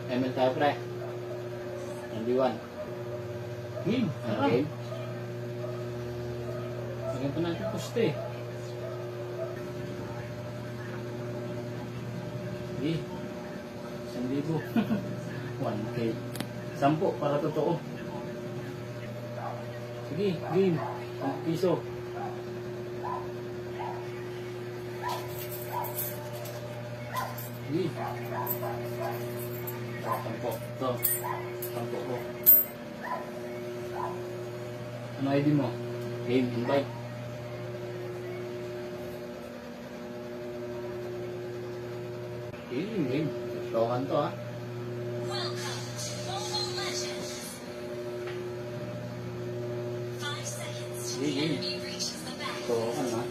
ML tayo, pre. MD1. Game. Okay. Lagyan pa natin poste. Sige. 1,000. 1K. 10 para totoo. Sige, game. 10 piso. Sige. 10. Ito. 10 ko. Ano ID mo? Game, invite. Game. Showan to, ha? Game. Showan, ha?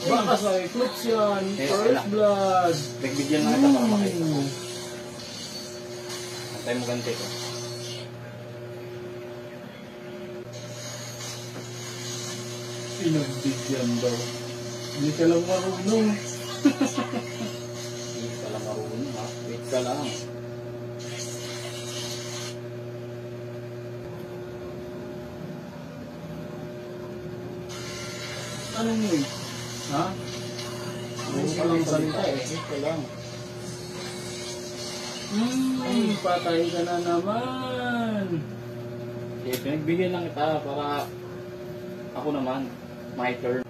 Baka sa eclipse yan. Eh, First wala. blood. Nagbigyan na kita para makita ko. Antay mo ganti ko. Pinagbigyan daw. Hindi ka lang marunong. Hindi ka lang marunong, ha? Wait ka lang. Ano yun? Ha? Hindi ka lang salita, eh. Wait ka lang. Patay ka na naman. Okay, pinagbigyan lang kita para ako naman, my turn.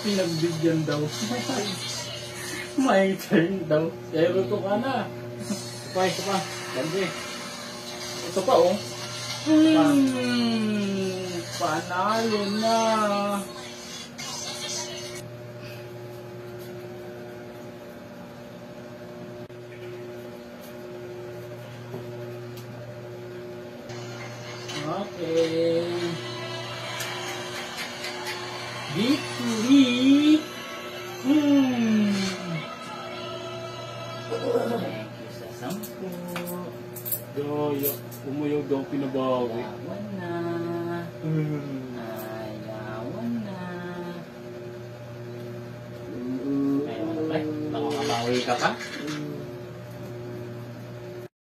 Pinagbigyan daw. My turn daw. Zero to ka na. Ito pa. Ganti. Ito pa, oh. Panalo na. Okay. Victory. Thank you sa 10. Gaya. Umuyog daw pinabawi. Ayawan na. Ayawan na. Ayawan na, pre. Baka mamawi ka pa.